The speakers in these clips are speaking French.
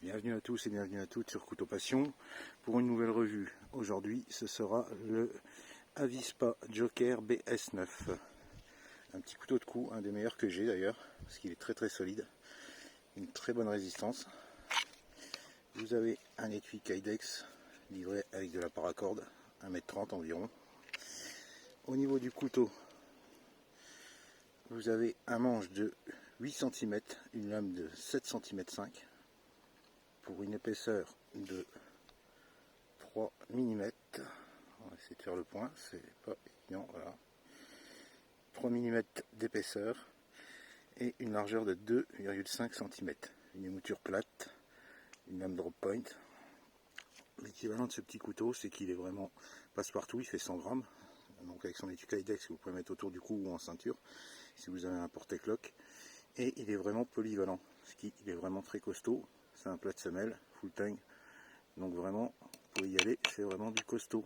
Bienvenue à tous et bienvenue à toutes sur Couteau Passion pour une nouvelle revue. Aujourd'hui ce sera le Avispa Joker BS9. Un petit couteau de cou, un des meilleurs que j'ai d'ailleurs, parce qu'il est très solide, une très bonne résistance. Vous avez un étui Kydex livré avec de la paracorde, 1,30 m environ. Au niveau du couteau, vous avez un manche de 8 cm, une lame de 7,5 cm pour une épaisseur de 3 mm. On va essayer de faire le point, c'est pas évident, voilà. 3 mm d'épaisseur et une largeur de 2,5 cm. Une émouture plate, une lame drop point. L'équivalent de ce petit couteau, c'est qu'il est vraiment passe-partout, il fait 100 grammes. Donc avec son étui Kydex, vous pouvez mettre autour du cou ou en ceinture, si vous avez un porte-cloque. Et il est vraiment polyvalent, ce qui il est vraiment très costaud. C'est un plat de semelle, full tang. Donc vraiment, vous pouvez y aller, c'est vraiment du costaud.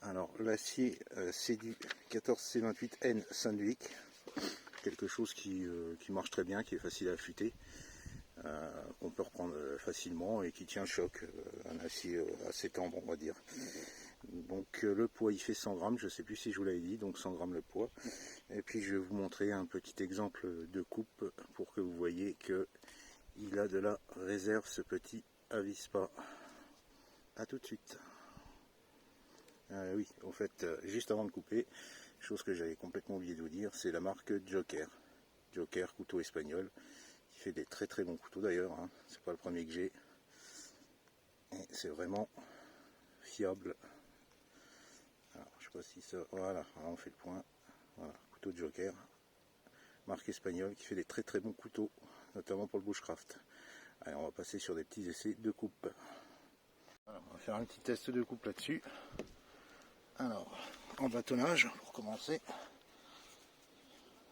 Alors l'acier, c'est du 14C28N Sandvik. Quelque chose qui marche très bien, qui est facile à affûter. Qu'on peut reprendre facilement et qui tient le choc. Un acier assez tendre, on va dire. Donc le poids il fait 100 grammes, je ne sais plus si je vous l'avais dit, donc 100 grammes le poids. Et puis je vais vous montrer un petit exemple de coupe pour que vous voyez que il a de la réserve, ce petit Avispa. A tout de suite. Oui, en fait, juste avant de couper, chose que j'avais complètement oublié de vous dire, c'est la marque Joker. Joker, couteau espagnol, qui fait des très bons couteaux d'ailleurs, hein. C'est pas le premier que j'ai. Et c'est vraiment fiable. Alors, je sais pas si ça... Voilà, alors on fait le point. Voilà, couteau de Joker. Marque espagnole qui fait des très bons couteaux, notamment pour le bushcraft. Allez, on va passer sur des petits essais de coupe. Alors, on va faire un petit test de coupe là-dessus. Alors, en bâtonnage, pour commencer.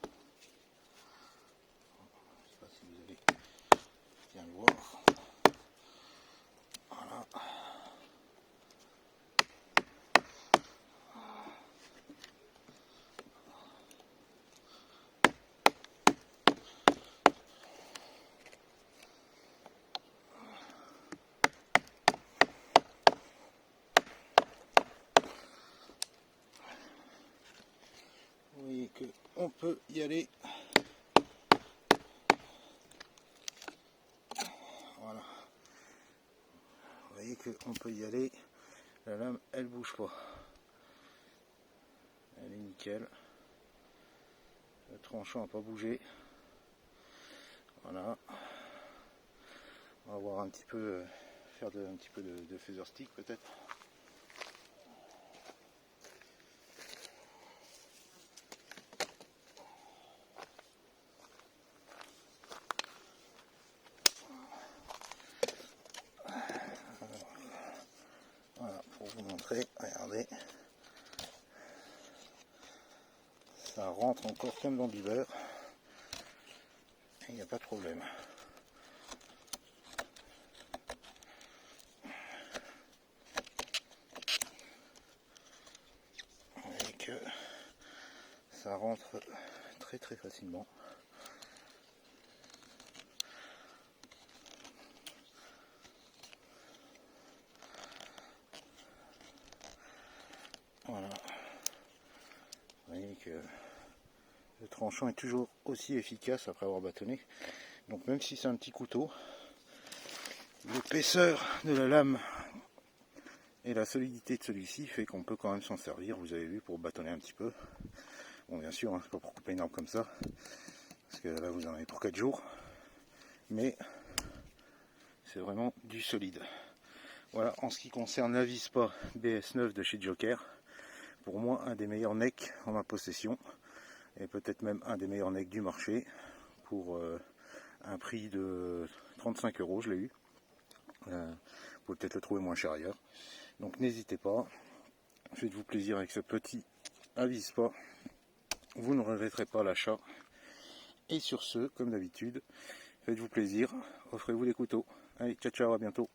Je ne sais pas si vous allez bien le voir. Voilà. Vous voyez qu'on peut y aller. Voilà. Vous voyez qu'on peut y aller. La lame, elle bouge pas. Elle est nickel. Le tranchant n'a pas bougé. Voilà. On va voir un petit peu, faire un petit peu de feather stick peut-être. Voilà, pour vous montrer, regardez. Ça rentre encore comme dans du beurre. Il n'y a pas de problème. Vous voyez que ça rentre très facilement. Voilà. Vous voyez que le tranchant est toujours aussi efficace après avoir bâtonné. Donc même si c'est un petit couteau, l'épaisseur de la lame et la solidité de celui-ci fait qu'on peut quand même s'en servir. Vous avez vu, pour bâtonner un petit peu. Bon, bien sûr, hein, c'est pas pour couper une arbre comme ça, parce que là vous en avez pour 4 jours. Mais c'est vraiment du solide. Voilà, en ce qui concerne l'Avispa BS9 de chez Joker, pour moi un des meilleurs necks en ma possession, et peut-être même un des meilleurs necks du marché, pour un prix de 35 €, je l'ai eu. Vous pouvez peut-être le trouver moins cher ailleurs. Donc n'hésitez pas, faites-vous plaisir avec ce petit Avispa, vous ne regretterez pas l'achat. Et sur ce, comme d'habitude, faites-vous plaisir, offrez-vous des couteaux. Allez, ciao, à bientôt.